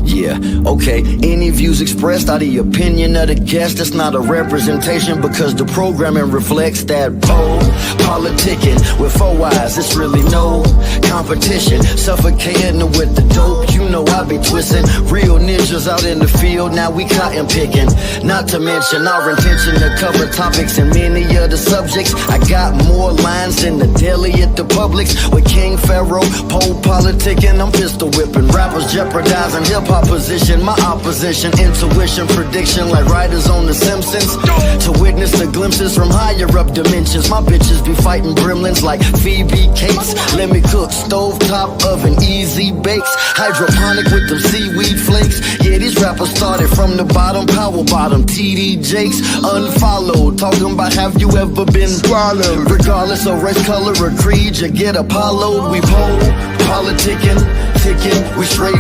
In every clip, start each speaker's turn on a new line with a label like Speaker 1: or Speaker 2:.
Speaker 1: Yeah, okay. Any views expressed are the opinion of the guest. It's not a representation because the programming reflects that Politickin with 4 eyes. It's really no competition. Suffocating with the dope. You know I be twisting. Real ninjas out in the field. Now we cotton picking. Not to mention our intention to cover topics and many of the subjects. I got more lines than the deli at the Publix with King Pharaoh, PoPolitickin. I'm pistol whipping. Rappers jeopardizing hip-hop position, my opposition, intuition, prediction like writers on The Simpsons. To witness the glimpses from higher up dimensions. My bitches be fighting gremlins like Phoebe Cakes. Let me cook, stove top oven, easy bakes. Hydroponic with them seaweed flakes. Yeah, these rappers started from the bottom, power bottom. TD Jakes, unfollowed. Talking about have you ever been swallowed? Regardless of race, color, or creed, you get Apollo. We politicking, ticking, we straight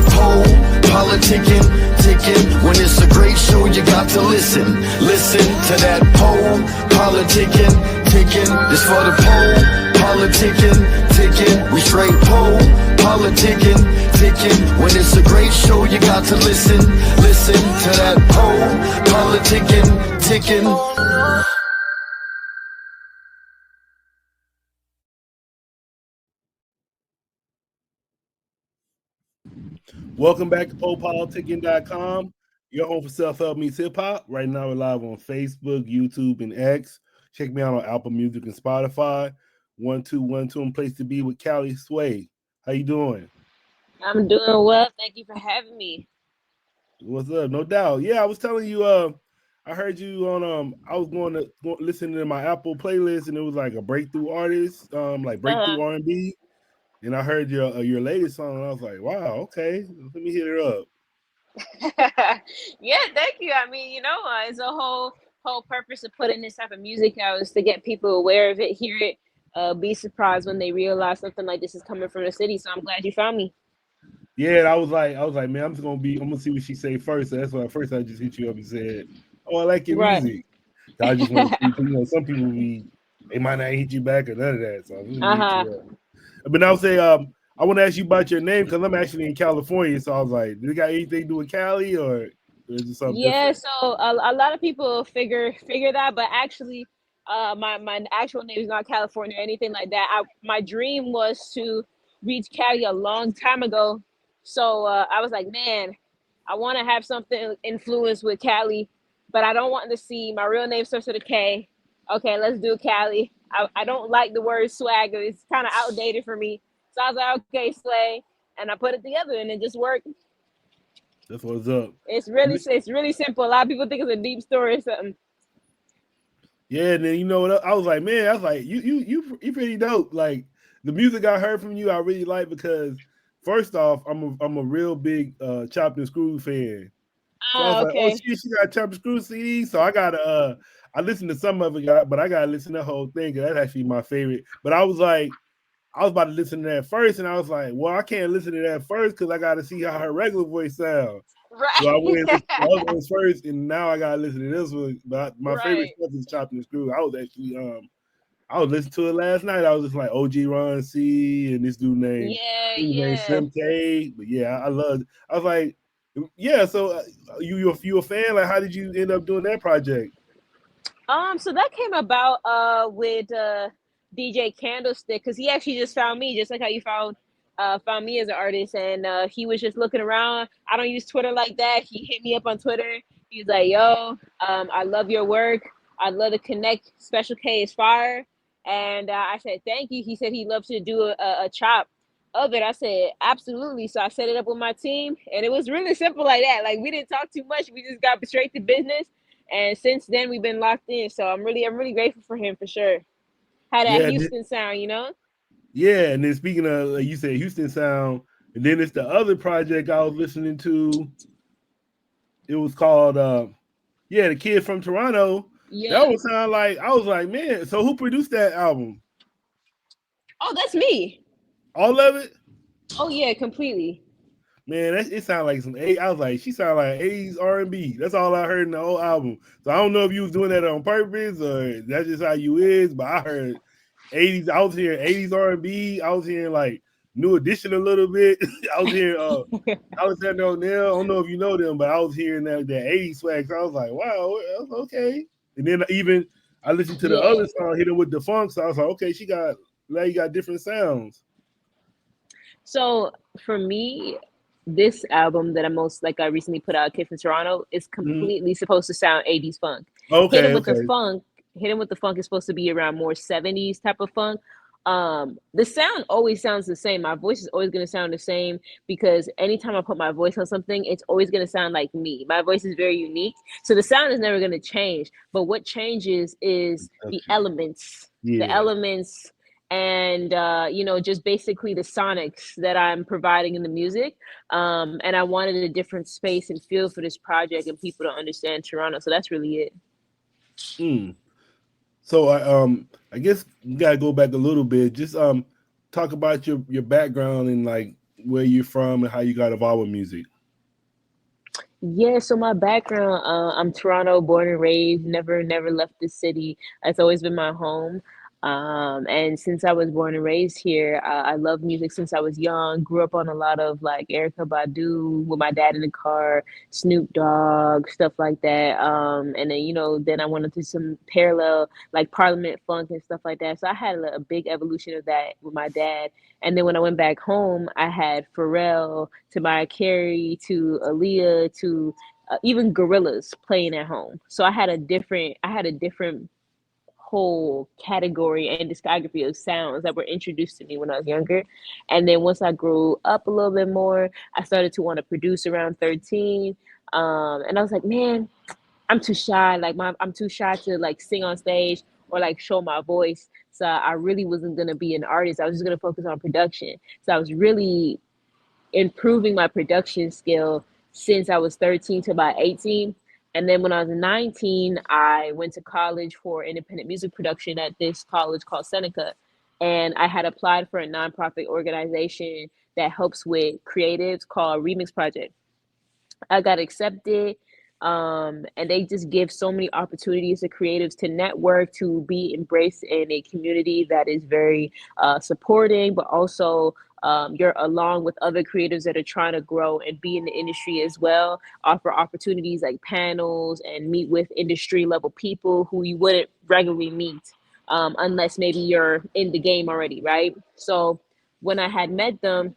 Speaker 1: politicking, ticking. When it's a great show, you got to listen. Listen to that politicking, ticking. This for the politicking, ticking. We straight politicking, ticking. When it's a great show, you got to listen. Listen to that politicking, ticking.
Speaker 2: Welcome back to PoPolitickin.com, your home for self-help meets hip-hop. Right now we're live on Facebook, YouTube, and X. Check me out on Apple Music and Spotify. 1212 place to be with Callie Sway. How you doing?
Speaker 3: I'm doing well. Thank you for having me.
Speaker 2: What's up? No doubt. Yeah, I was telling you, I heard you on I was going to listen to my Apple playlist, and it was like a breakthrough artist, like breakthrough R&B. And I heard your latest song, and I was like, wow, okay, let me hit her up.
Speaker 3: Yeah, thank you. I mean, it's a whole purpose of putting this type of music out is to get people aware of it, hear it, be surprised when they realize something like this is coming from the city. So I'm glad you found me.
Speaker 2: Yeah, and I was like, man, I'm gonna see what she say first. So that's why first I just hit you up and said, oh, I like your music. So I just want to see, some people they might not hit you back or none of that. So I'm gonna hit you up. But I would say, I want to ask you about your name because I'm actually in California. So I was like, did it got anything to do with Cali or is it something different?
Speaker 3: So a lot of people figure that, but actually, my actual name is not California or anything like that. My dream was to reach Cali a long time ago. So I was like, man, I want to have something influenced with Cali, but I don't want to see my real name starts with a K. Okay, let's do Cali. I don't like the word swagger. It's kind of outdated for me. So I was like, okay, Slay. And I put it together and it just worked.
Speaker 2: That's what's up.
Speaker 3: It's really simple. A lot of people think it's a deep story or something.
Speaker 2: Yeah, and then I was like, man, I was like, you pretty dope. Like the music I heard from you, I really like because first off, I'm a real big Chopped and Screwed fan. So I was like, oh shit, she got Chopped and Screwed CD. So I gotta I listened to some of it, but I gotta listen to the whole thing because that's actually my favorite. But I was about to listen to that first, and I was like, well, I can't listen to that first because I gotta see how her regular voice sounds.
Speaker 3: Right.
Speaker 2: So I went to the other ones first, and now I gotta listen to this one. But my favorite stuff is Chopped and Screwed. I was actually I was listening to it last night. I was just like OG Ron C and this dude named Sim K. But yeah, I loved. I was like, yeah. So you a fan? Like, how did you end up doing that project?
Speaker 3: So that came about with DJ Candlestick because he actually just found me, just like how you found me as an artist, and he was just looking around. I don't use Twitter like that. He hit me up on Twitter. He was like, "Yo, I love your work. I'd love to connect. Special K is fire." And I said, "Thank you." He said he'd love to do a chop of it. I said, "Absolutely." So I set it up with my team, and it was really simple like that. Like we didn't talk too much. We just got straight to business. And since then, we've been locked in. So I'm really grateful for him for sure. Had that Houston sound,
Speaker 2: Yeah, and then speaking of, you said Houston sound, and then it's the other project I was listening to. It was called, The Kid from Toronto. Yeah. That would sound like, I was like, man, so who produced that album?
Speaker 3: Oh, that's me.
Speaker 2: All of it?
Speaker 3: Oh, yeah, completely.
Speaker 2: Man, it sounded like some I was like, she sounded like 80s R&B. That's all I heard in the whole album. So I don't know if you was doing that on purpose or that's just how you is, but I heard 80s. I was hearing 80s R&B. I was hearing like New Edition a little bit. I was hearing Alexander O'Neal. I don't know if you know them, but I was hearing that 80s swag. So I was like, wow, okay. And then even I listened to the other song, hit it with the funk. So I was like, okay, now you got different sounds.
Speaker 3: So for me, this album that I recently put out, Kid from Toronto, is completely supposed to sound 80s funk.
Speaker 2: Okay,
Speaker 3: Hitting with the funk is supposed to be around more 70s type of funk. The sound always sounds the same. My voice is always going to sound the same because anytime I put my voice on something, it's always going to sound like me. My voice is very unique. So the sound is never going to change. But what changes is the elements. The elements and just basically the sonics that I'm providing in the music. And I wanted a different space and feel for this project and people to understand Toronto. So that's really it.
Speaker 2: So I guess you gotta go back a little bit. Just talk about your background and like where you're from and how you got involved with music.
Speaker 3: Yeah, so my background, I'm Toronto born and raised, never left the city. It's always been my home. And since I was born and raised here, I love music since I was young. Grew up on a lot of like Erica Badu with my dad in the car, Snoop Dogg, stuff like that. And then, then I went into some parallel like Parliament funk and stuff like that. So I had a big evolution of that with my dad. And then when I went back home, I had Pharrell to Mariah Carey to Aaliyah to even Gorillaz playing at home. So I had a different whole category and discography of sounds that were introduced to me when I was younger. And then once I grew up a little bit more, I started to want to produce around 13. And I was like, man, I'm too shy. Like I'm too shy to like sing on stage or like show my voice. So I really wasn't gonna be an artist. I was just gonna focus on production. So I was really improving my production skill since I was 13 to about 18. And then when I was 19, I went to college for independent music production at this college called Seneca. And I had applied for a nonprofit organization that helps with creatives called Remix Project. I got accepted. And they just give so many opportunities to creatives to network, to be embraced in a community that is very supporting, but also you're along with other creatives that are trying to grow and be in the industry as well, offer opportunities like panels and meet with industry level people who you wouldn't regularly meet unless maybe you're in the game already, right? So when I had met them,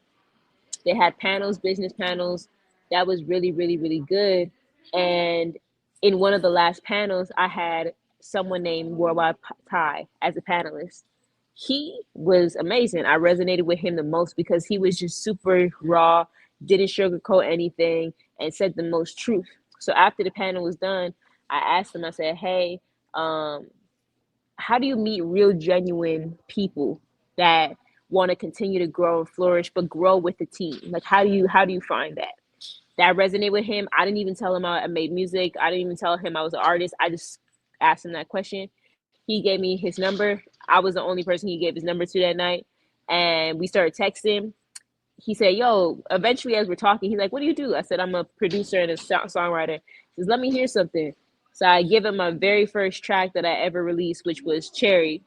Speaker 3: they had panels, business panels. That was really, really, really good. And in one of the last panels, I had someone named Worldwide Ty as a panelist. He was amazing. I resonated with him the most because he was just super raw, didn't sugarcoat anything, and said the most truth. So after the panel was done, I asked him, I said, hey, how do you meet real, genuine people that want to continue to grow and flourish, but grow with the team? Like, how do you find that? That resonated with him. I didn't even tell him I made music. I didn't even tell him I was an artist. I just asked him that question. He gave me his number. I was the only person he gave his number to that night. And we started texting. He said, yo, eventually as we're talking, he's like, what do you do? I said, I'm a producer and a songwriter. He says, let me hear something. So I give him my very first track that I ever released, which was Cherry.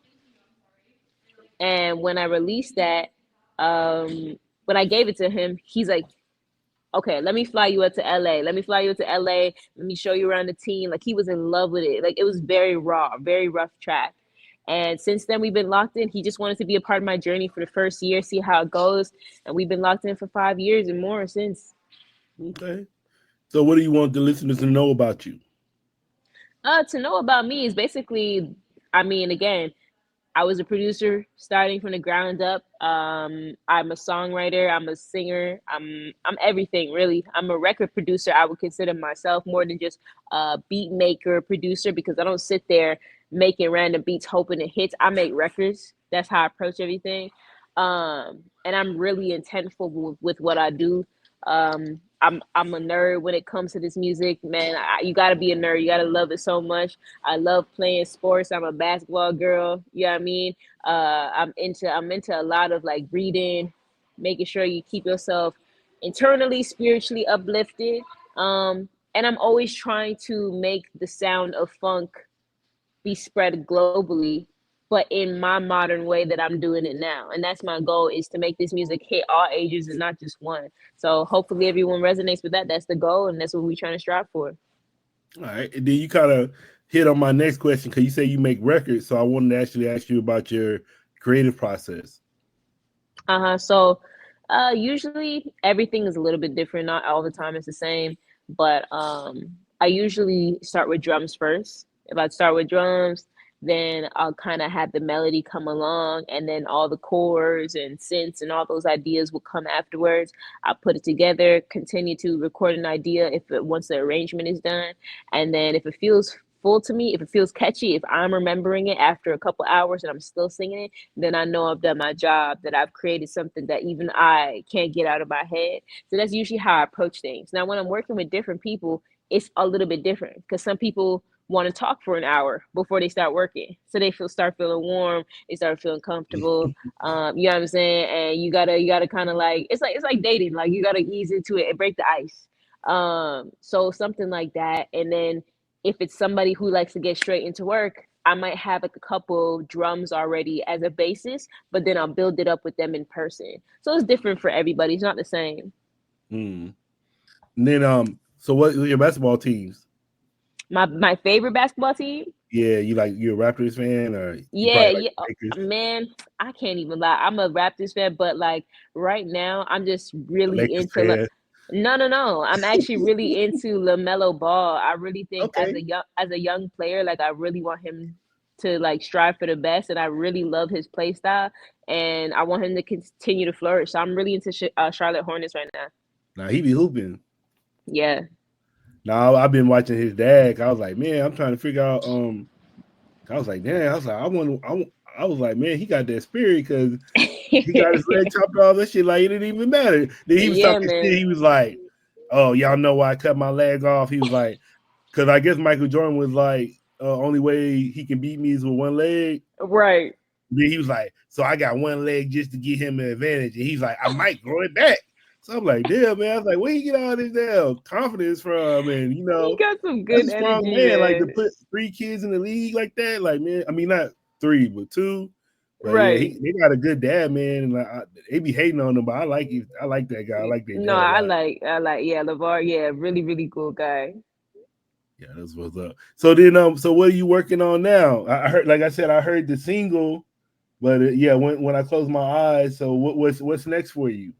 Speaker 3: And when I released that, when I gave it to him, he's like, okay, let me fly you up to LA. Let me fly you up to LA. Let me show you around the team. Like he was in love with it. Like it was very raw, very rough track. And since then we've been locked in. He just wanted to be a part of my journey for the first year, see how it goes. And we've been locked in for 5 years and more since.
Speaker 2: Okay. So what do you want the listeners to know about you?
Speaker 3: To know about me is basically, again, I was a producer starting from the ground up. I'm a songwriter. I'm a singer. I'm everything really. I'm a record producer. I would consider myself more than just a beat maker, producer, because I don't sit there making random beats hoping it hits. I make records. That's how I approach everything. And I'm really intentful with what I do. I'm a nerd when it comes to this music, man. You gotta be a nerd. You gotta love it so much. I love playing sports. I'm a basketball girl. You know what I mean? I'm into a lot of like reading, making sure you keep yourself internally, spiritually uplifted. And I'm always trying to make the sound of funk be spread globally but in my modern way that I'm doing it now. And that's my goal, is to make this music hit all ages and not just one. So hopefully everyone resonates with that. That's the goal, and that's what we're trying to strive for.
Speaker 2: All right. And then you kind of hit on my next question because you say you make records. So I wanted to actually ask you about your creative process.
Speaker 3: So usually everything is a little bit different. Not all the time it's the same, but I usually start with drums first. If I start with drums, then I'll kind of have the melody come along, and then all the chords and synths and all those ideas will come afterwards. I'll put it together, continue to record an idea once the arrangement is done, and then if it feels full to me, if it feels catchy, if I'm remembering it after a couple hours and I'm still singing it, then I know I've done my job, that I've created something that even I can't get out of my head. So that's usually how I approach things. Now, when I'm working with different people, it's a little bit different, because some people want to talk for an hour before they start working, so they start feeling warm, they start feeling comfortable. You know what I'm saying? And you gotta kind of like, it's like dating, like you gotta ease into it and break the ice. So something like that. And then if it's somebody who likes to get straight into work, I might have like a couple drums already as a basis, but then I'll build it up with them in person. So it's different for everybody. It's not the same.
Speaker 2: And then so what are your basketball teams?
Speaker 3: My favorite basketball team?
Speaker 2: Yeah, you're a Raptors fan, or you
Speaker 3: Yeah,
Speaker 2: probably like
Speaker 3: yeah.
Speaker 2: the Lakers?
Speaker 3: Man, I can't even lie. I'm a Raptors fan, but like right now, I'm just
Speaker 2: The
Speaker 3: really
Speaker 2: Lakers
Speaker 3: into
Speaker 2: fan.
Speaker 3: no. I'm actually really into LaMelo Ball. I really think
Speaker 2: Okay.
Speaker 3: as a young player, like I really want him to like strive for the best, and I really love his play style, and I want him to continue to flourish. So I'm really into Charlotte Hornets right now.
Speaker 2: Now he be hooping.
Speaker 3: Yeah.
Speaker 2: Now I've been watching his dad. I was like, man, I'm trying to figure out. I was like, damn. I was like, I was like, man, he got that spirit because he got his leg chopped off. That shit, like, it didn't even matter. Then he was
Speaker 3: Yeah,
Speaker 2: talking
Speaker 3: man.
Speaker 2: shit. He was like, oh, y'all know why I cut my leg off? He was like, because I guess Michael Jordan was like, only way he can beat me is with one leg.
Speaker 3: Right.
Speaker 2: Then he was like, so I got one leg just to get him an advantage. And he's like, I might grow it back. So I'm like, damn, man. I was like, where you get all this damn confidence from? And,
Speaker 3: He got some
Speaker 2: that's
Speaker 3: good
Speaker 2: a strong
Speaker 3: energy,
Speaker 2: man. Like, to
Speaker 3: man.
Speaker 2: put 3 kids in the league like that. Like, man, I mean, not 3, but 2. But yeah,
Speaker 3: Right.
Speaker 2: they got a good dad, man. And they be hating on him, but I like it. I like that guy. I like their
Speaker 3: No,
Speaker 2: dad a lot.
Speaker 3: yeah, LeVar, yeah, really, really cool guy.
Speaker 2: Yeah, that's what's up. So then, so what are you working on now? I heard, like I said, I heard the single, but yeah, when I close my eyes. So what's next for you?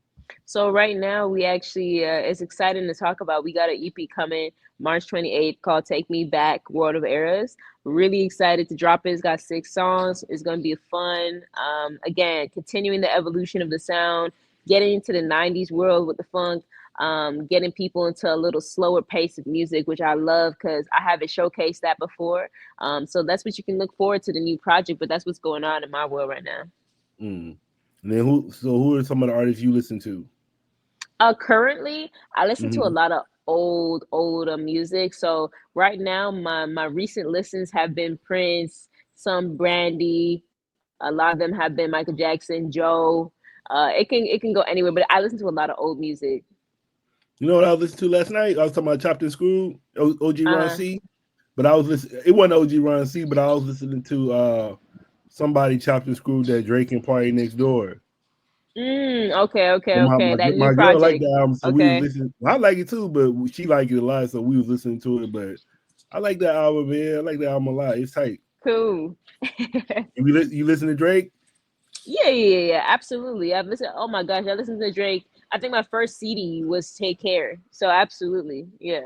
Speaker 3: So right now we actually, it's exciting to talk about. We got an EP coming March 28th called "Take Me Back: World of Eras." Really excited to drop it. It's got 6 songs. It's gonna be fun. Again, continuing the evolution of the sound, getting into the '90s world with the funk. Getting people into a little slower pace of music, which I love because I haven't showcased that before. So that's what you can look forward to, the new project. But that's what's going on in my world right now.
Speaker 2: And then who are some of the artists you listen to?
Speaker 3: Currently, I listen to a lot of older music. So right now, my recent listens have been Prince, some Brandy. A lot of them have been Michael Jackson, Joe. It can go anywhere, but I listen to a lot of old music.
Speaker 2: You know what I was listening to last night? I was talking about Chopped and Screwed, OG Ron
Speaker 3: Uh,
Speaker 2: C. But I was listening. It wasn't OG Ron C, but I was listening to somebody Chopped and Screwed, that Drake and Party Next Door. And
Speaker 3: okay. That new
Speaker 2: my girl liked
Speaker 3: project.
Speaker 2: the album, so we was
Speaker 3: Okay,
Speaker 2: listening. Well, I like it too, but she liked it a lot, so we was listening to it. But I like that album, man. I like that album a lot. It's tight.
Speaker 3: cool.
Speaker 2: You listen to Drake?
Speaker 3: Yeah. Absolutely. I've listened. Oh my gosh, I listened to Drake. I think my first CD was "Take Care." So absolutely, yeah.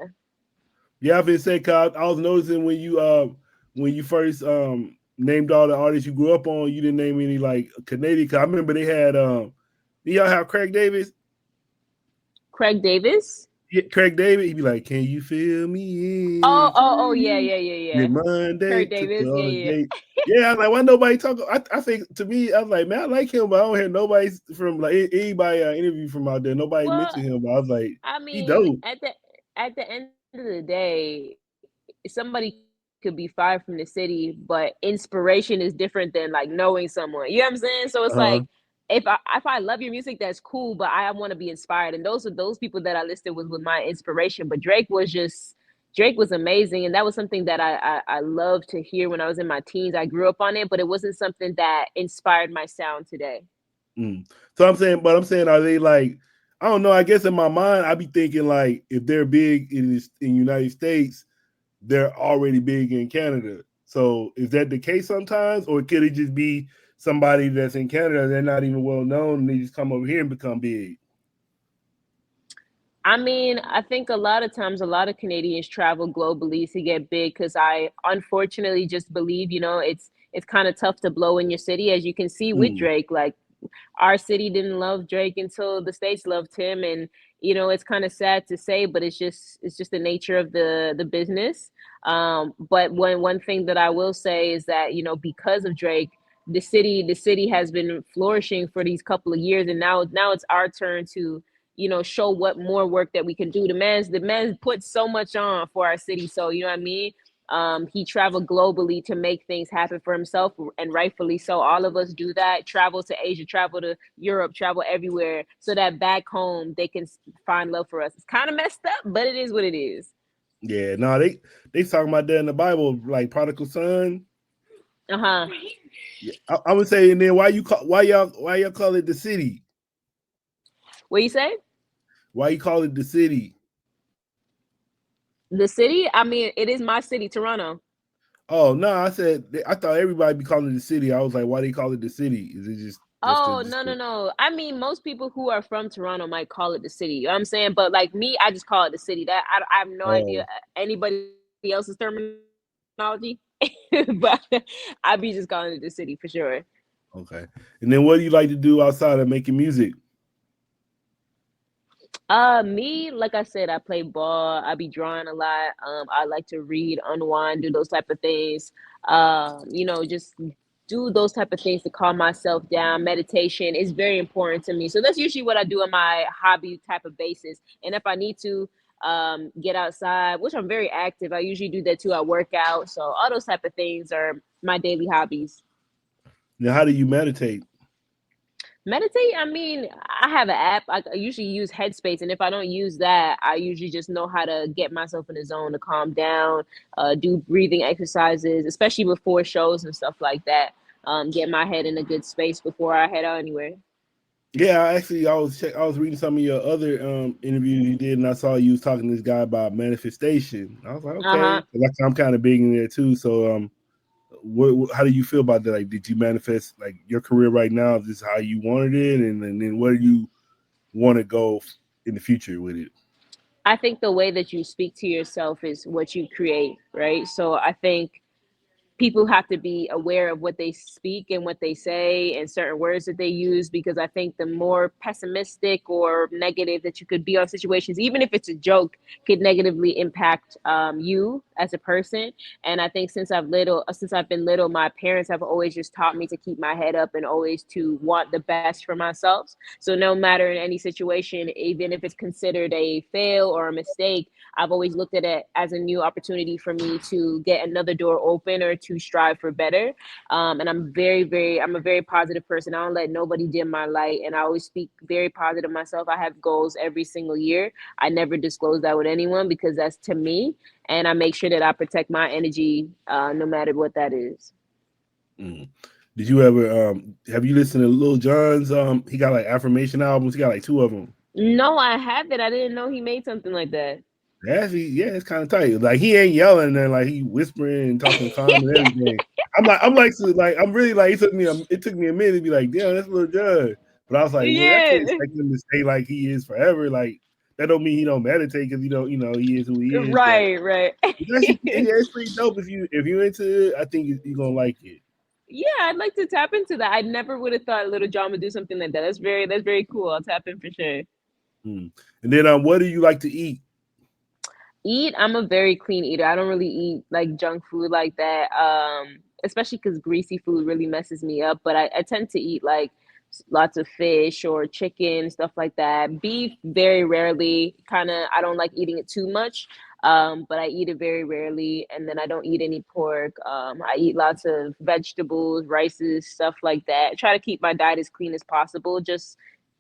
Speaker 2: Yeah, I've been saying, cause I was noticing when you first named all the artists you grew up on, you didn't name any like Canadian. Cause I remember they had do y'all have Craig Davis?
Speaker 3: Craig Davis.
Speaker 2: Yeah, Craig David, he'd be like, "Can you feel me
Speaker 3: Oh,
Speaker 2: in
Speaker 3: yeah.
Speaker 2: your Monday
Speaker 3: Craig
Speaker 2: took
Speaker 3: Davis.
Speaker 2: on a
Speaker 3: Yeah.
Speaker 2: date?" Yeah, I'm like, why nobody talk? I think to me, I was like, man, I like him, but I don't hear nobody from like anybody interview from out there. Nobody
Speaker 3: Well,
Speaker 2: mentioned him, but I was like,
Speaker 3: I
Speaker 2: he
Speaker 3: mean,
Speaker 2: dope.
Speaker 3: at the end of the day, somebody could be fired from the city, but inspiration is different than like knowing someone. You know what I'm saying? So it's
Speaker 2: Uh-huh.
Speaker 3: like if I love your music, that's cool, but I want to be inspired. And those are those people that I listed was with my inspiration. But Drake was just Drake was amazing, and that was something that I loved to hear when I was in my teens. I grew up on it, but it wasn't something that inspired my sound today.
Speaker 2: So I'm saying, are they like? I don't know. I guess in my mind, I be thinking like if they're big in United States, they're already big in Canada. So is that the case sometimes, or could it just be somebody that's in Canada, they're not even well known, and they just come over here and become big?
Speaker 3: I mean, I think a lot of times a lot of Canadians travel globally to get big because I unfortunately just believe, it's kind of tough to blow in your city, as you can see with
Speaker 2: Mm.
Speaker 3: Drake. Like our city didn't love Drake until the States loved him. And, it's kind of sad to say, but it's just the nature of the business. But one thing that I will say is that, because of Drake, the city has been flourishing for these couple of years, and now it's our turn to show what more work that we can do. The man put so much on for our city, so you know what I mean. He traveled globally to make things happen for himself, and rightfully so. All of us do that. Travel to Asia, travel to Europe, travel everywhere, so that back home they can find love for us. It's kind of messed up, but it is what it is.
Speaker 2: Yeah, no, they talking about that in the Bible, like prodigal son.
Speaker 3: Uh-huh.
Speaker 2: Yeah, I would say, and then why y'all call it the city?
Speaker 3: What you say?
Speaker 2: Why you call it the city?
Speaker 3: The city? I mean, it is my city, Toronto.
Speaker 2: Oh no, I thought everybody be calling it the city. I was like, why they call it the city? Is it just that's
Speaker 3: Oh, no, no, no. I mean, most people who are from Toronto might call it the city. You know what I'm saying? But like me, I just call it the city. That I have no idea
Speaker 2: oh,
Speaker 3: anybody else's terminology, but I be just calling it the city for sure.
Speaker 2: okay. And then what do you like to do outside of making music?
Speaker 3: Me, like I said, I play ball. I be drawing a lot. I like to read, unwind, do those type of things. Just do those type of things to calm myself down. Meditation is very important to me. So that's usually what I do on my hobby type of basis. And if I need to get outside, which I'm very active, I usually do that too. I work out. So all those type of things are my daily hobbies.
Speaker 2: Now, how do you meditate?
Speaker 3: Meditate, I mean, I have an app. I usually use Headspace, and if I don't use that, I usually just know how to get myself in the zone to calm down, do breathing exercises, especially before shows and stuff like that. Get my head in a good space before I head out anywhere.
Speaker 2: Yeah, I was reading some of your other interviews you did, and I saw you was talking to this guy about manifestation. I was like,
Speaker 3: Uh-huh.
Speaker 2: okay, I'm kind of big in there too. So how do you feel about that? Like, did you manifest like your career right now? Is this how you wanted it, and then where do you want to go in the future with it?
Speaker 3: I think the way that you speak to yourself is what you create, right? So I think people have to be aware of what they speak and what they say and certain words that they use, because I think the more pessimistic or negative that you could be on situations, even if it's a joke, could negatively impact you as a person. And I think since I've been little, my parents have always just taught me to keep my head up and always to want the best for myself. So no matter in any situation, even if it's considered a fail or a mistake, I've always looked at it as a new opportunity for me to get another door open or to strive for better. And I'm a very positive person. I don't let nobody dim my light, and I always speak very positive myself. I have goals every single year. I never disclose that with anyone because that's to me, and I make sure that I protect my energy, no matter what that is.
Speaker 2: Mm. Did you ever have you listened to Lil Jon's? He got like affirmation albums. He got like two of them.
Speaker 3: No, I haven't. I didn't know he made something like that.
Speaker 2: Actually, yeah, it's kind of tight. Like he ain't yelling and like he whispering and talking calm and everything. I'm really like it took me a minute to be like, damn, that's Lil Jon. But I was like, well, I can't
Speaker 3: Yeah.
Speaker 2: expect him to stay like he is forever. Like that don't mean he don't meditate because he don't, he is who he is. But
Speaker 3: Right, right.
Speaker 2: it's pretty dope if you into it. I think you're gonna like it.
Speaker 3: Yeah, I'd like to tap into that. I never would have thought Little John would do something like that. That's very cool. I'll tap in for sure.
Speaker 2: Mm. And then what do you like to eat?
Speaker 3: I'm a very clean eater. I don't really eat like junk food like that. Especially because greasy food really messes me up. But I tend to eat like lots of fish or chicken, stuff like that. Beef, very rarely. Kind of, I don't like eating it too much. But I eat it very rarely. And then I don't eat any pork. I eat lots of vegetables, rices, stuff like that. I try to keep my diet as clean as possible, just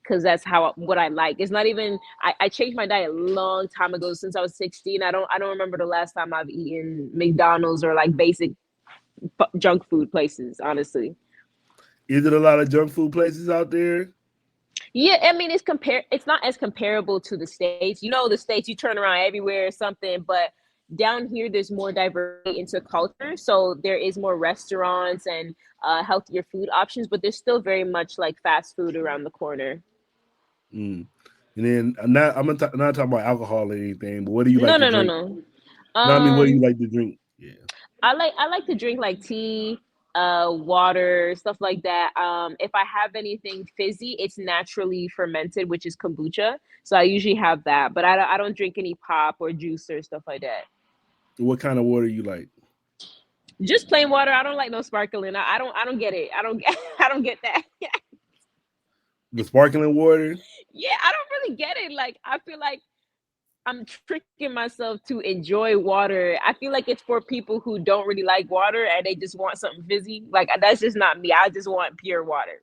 Speaker 3: because that's what I like. It's not even I changed my diet a long time ago. Since I was 16, I don't remember the last time I've eaten McDonald's or like basic junk food places, honestly.
Speaker 2: Is it a lot of junk food places out there?
Speaker 3: Yeah, I mean it's not as comparable to the States. You know, the States, you turn around everywhere or something, but down here there's more diversity into culture. So there is more restaurants and healthier food options, but there's still very much like fast food around the corner.
Speaker 2: Mm. And then not talking about alcohol or anything, but what do you like
Speaker 3: No,
Speaker 2: to
Speaker 3: no, no,
Speaker 2: drink?
Speaker 3: no.
Speaker 2: No, I mean, what do you
Speaker 3: Um,
Speaker 2: like to drink? Yeah.
Speaker 3: I like to drink like tea, water, stuff like that. If I have anything fizzy, it's naturally fermented, which is kombucha. So I usually have that, but I don't drink any pop or juice or stuff like that.
Speaker 2: What kind of water you like?
Speaker 3: Just plain water. I don't like no sparkling. I don't get it. I don't get I don't get that.
Speaker 2: The sparkling water?
Speaker 3: Yeah, I don't really get it. Like I feel like I'm tricking myself to enjoy water. I feel like it's for people who don't really like water and they just want something fizzy. Like that's just not me. I just want pure water.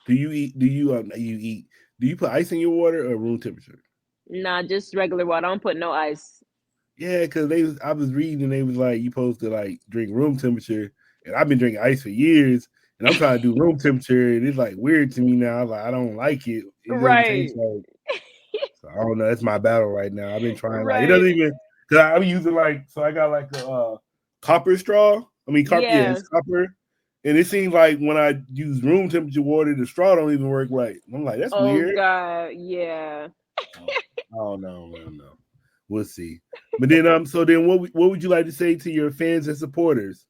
Speaker 2: Do you eat? Do you put ice in your water or room temperature?
Speaker 3: Nah, just regular water. I don't put no ice.
Speaker 2: Yeah, because I was reading and they was like you supposed to like drink room temperature, and I've been drinking ice for years, and I'm trying to do room temperature, and it's like weird to me now. Like I don't like it. It doesn't
Speaker 3: Right.
Speaker 2: taste like. So I don't know. That's my battle right now. I've been trying like it doesn't
Speaker 3: Right.
Speaker 2: even because I'm using like so I got like a copper straw. I mean, yeah,
Speaker 3: Yeah.
Speaker 2: it's copper. And it seems like when I use room temperature water, the straw don't even work right. I'm like, that's
Speaker 3: Oh
Speaker 2: weird.
Speaker 3: God. Yeah.
Speaker 2: Oh no, no. We'll see. But then so then what would you like to say to your fans and supporters?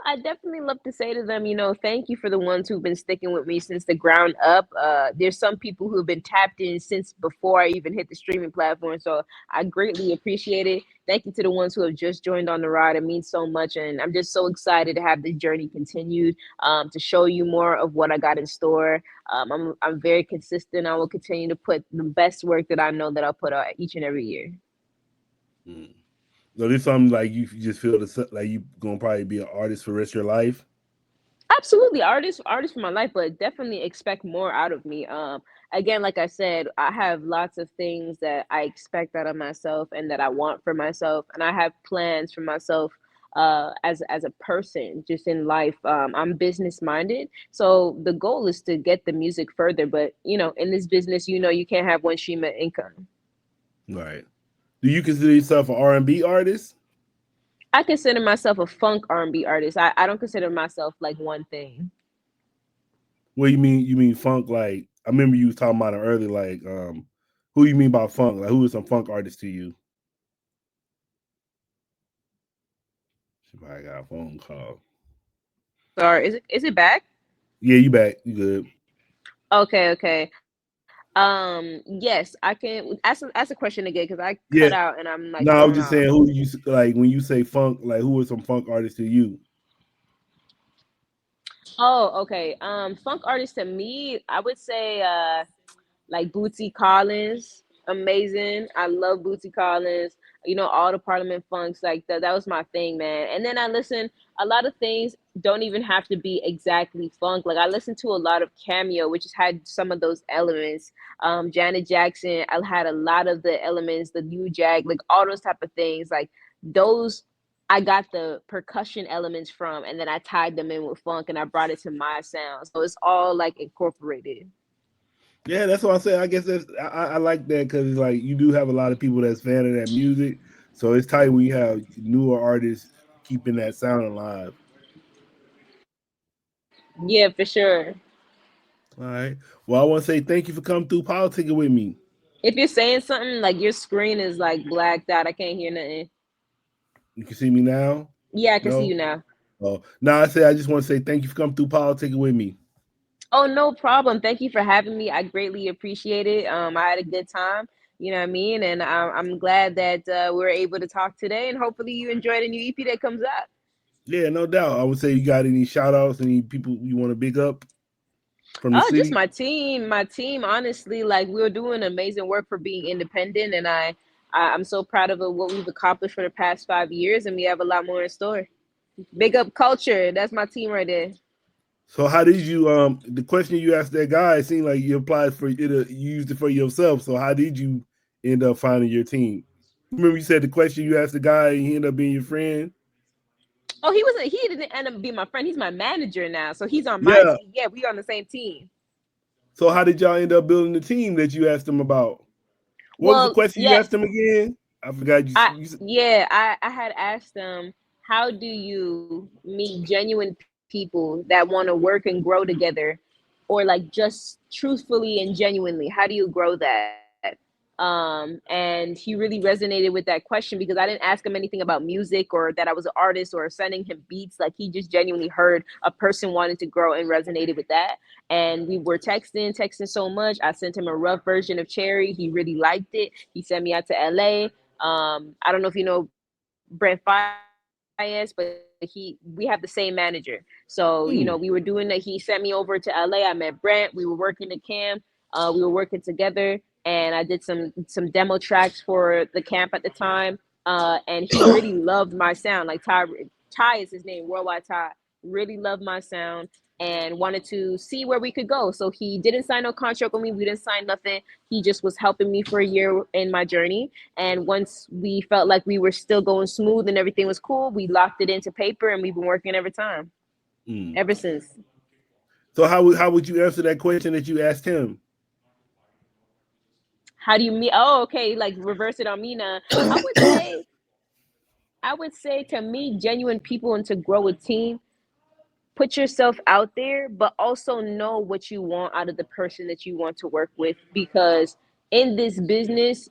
Speaker 3: I definitely love to say to them, thank you for the ones who've been sticking with me since the ground up. There's some people who've been tapped in since before I even hit the streaming platform, so I greatly appreciate it. Thank you to the ones who have just joined on the ride. It means so much, and I'm just so excited to have this journey continued. To show you more of what I got in store. I'm very consistent. I will continue to put the best work that I know that I'll put out each and every year.
Speaker 2: Mm. So this something like you just feel like you gonna probably be an artist for the rest of your life.
Speaker 3: Absolutely, artist for my life, but definitely expect more out of me. Again, like I said, I have lots of things that I expect out of myself and that I want for myself, and I have plans for myself as a person, just in life. I'm business minded, so the goal is to get the music further. But in this business, you can't have one stream of income.
Speaker 2: Right. Do you consider yourself an R&B artist?
Speaker 3: I consider myself a funk R&B artist. I don't consider myself like one thing.
Speaker 2: What do you mean? You mean funk? Like I remember you was talking about it earlier. Like, who you mean by funk? Like, who is some funk artist to you? I got a phone call.
Speaker 3: Sorry, is it back?
Speaker 2: Yeah, you back? You good?
Speaker 3: Okay, okay. Yes, I can ask a question again because I
Speaker 2: Yeah.
Speaker 3: cut out and I'm like
Speaker 2: No, I was
Speaker 3: thrown
Speaker 2: just
Speaker 3: off.
Speaker 2: saying, who do you like when you say funk? Like, who are some funk artists to you?
Speaker 3: Oh, okay. Funk artist to me, I would say like Bootsy Collins, amazing. I love Bootsy Collins. All the Parliament funks, like that was my thing, man. And then I listen a lot of things don't even have to be exactly funk. Like I listen to a lot of Cameo, which has had some of those elements. Janet Jackson, I had a lot of the elements, the New Jack, like all those type of things. Like those I got the percussion elements from, and then I tied them in with funk and I brought it to my sound. So it's all like incorporated.
Speaker 2: Yeah, that's what I say. I guess I like that because like you do have a lot of people that's fan of that music, so it's tight when you have newer artists keeping that sound alive.
Speaker 3: Yeah, for sure.
Speaker 2: All right. Well, I want to say thank you for coming through politicking with me.
Speaker 3: If you're saying something like your screen is like blacked out, I can't hear nothing.
Speaker 2: You can see me now.
Speaker 3: Yeah, I can see
Speaker 2: No.
Speaker 3: you now.
Speaker 2: Oh, now I just want to say thank you for coming through politicking with me.
Speaker 3: Oh, no problem. Thank you for having me. I greatly appreciate it. I had a good time. You know what I mean? And I'm glad that we were able to talk today. And hopefully you enjoy the new EP that comes out.
Speaker 2: Yeah, no doubt. I would say you got any shout outs, any people you want to big up from the
Speaker 3: Oh, just
Speaker 2: city?
Speaker 3: my team. My team, honestly, like we're doing amazing work for being independent. And I'm so proud of what we've accomplished for the past 5 years. And we have a lot more in store. Big up culture. That's my team right there.
Speaker 2: So how did you the question you asked that guy, it seemed like you applied for it, you used it for yourself. So how did you end up finding your team? Remember you said the question you asked the guy and he ended up being your friend?
Speaker 3: Oh, he didn't end up being my friend. He's my manager now. So he's on my
Speaker 2: Yeah.
Speaker 3: team. Yeah, we on the same team.
Speaker 2: So how did y'all end up building the team that you asked him about? What was the
Speaker 3: Well,
Speaker 2: question you
Speaker 3: yeah,
Speaker 2: asked him again? I forgot
Speaker 3: I had asked them, how do you meet genuine people that want to work and grow together, or like just truthfully and genuinely? How do you grow that? And he really resonated with that question because I didn't ask him anything about music or that I was an artist or sending him beats. Like he just genuinely heard a person wanted to grow and resonated with that. And we were texting so much. I sent him a rough version of Cherry. He really liked it. He sent me out to LA. I don't know if you know Brent Fayez, but we have the same manager. So, we were doing that. He sent me over to LA. I met Brent. We were working the camp. We were working together, and I did some demo tracks for the camp at the time. And he really loved my sound. Like Ty is his name, Worldwide Ty. Really loved my sound and wanted to see where we could go. So he didn't sign no contract with me. We didn't sign nothing. He just was helping me for a year in my journey. And once we felt like we were still going smooth and everything was cool, we locked it into paper and we've been working every time, ever since.
Speaker 2: So how would you answer that question that you asked him?
Speaker 3: How do you meet? Oh, okay. Like reverse it on me now. I would say to meet genuine people and to grow a team, put yourself out there, but also know what you want out of the person that you want to work with. Because in this business,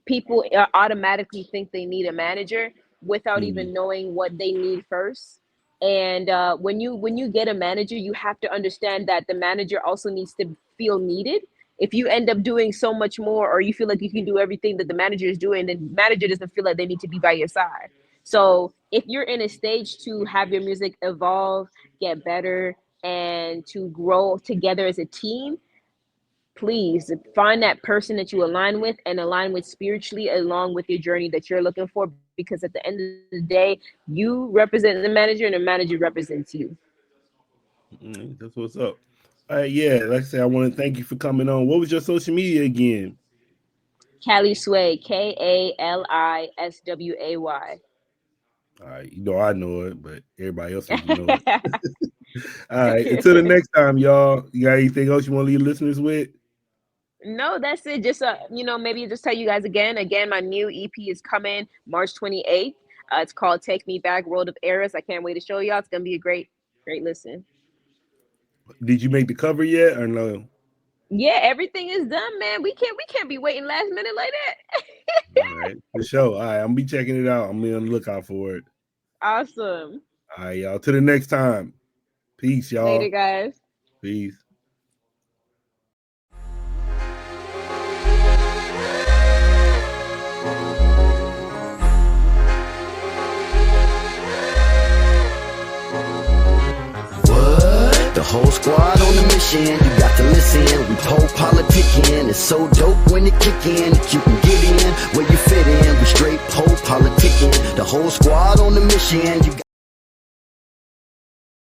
Speaker 3: people automatically think they need a manager without even knowing what they need first. And when you get a manager, you have to understand that the manager also needs to feel needed. If you end up doing so much more, or you feel like you can do everything that the manager is doing, then the manager doesn't feel like they need to be by your side. So if you're in a stage to have your music evolve, get better, and to grow together as a team, please find that person that you align with and align with spiritually along with your journey that you're looking for. Because at the end of the day, you represent the manager and the manager represents you.
Speaker 2: That's what's up. All right, yeah, like I said, I want to thank you for coming on. What was your social media again?
Speaker 3: Cali Sway, Kalisway.
Speaker 2: All right, I know it, but everybody else needs to know it. All right, until the next time, y'all. You got anything else you want to leave listeners with?
Speaker 3: No, that's it. Just maybe just tell you guys again. My new EP is coming March 28th. It's called "Take Me Back, World of Errors." I can't wait to show y'all. It's gonna be a great listen.
Speaker 2: Did you make the cover yet or no?
Speaker 3: Yeah, everything is done, man. We can't be waiting last minute like
Speaker 2: All
Speaker 3: that.
Speaker 2: right, for sure. All right, I'm gonna be checking it out. I'm gonna be on the lookout for it.
Speaker 3: Awesome.
Speaker 2: All right, y'all. Till the next time. Peace, y'all.
Speaker 3: Later, guys.
Speaker 2: Peace.
Speaker 1: The whole squad on the mission, you got to listen. We PoPolitickin, it's so dope when it kick in. If you can get in where you fit in, we straight PoPolitickin. The whole squad on the mission, you got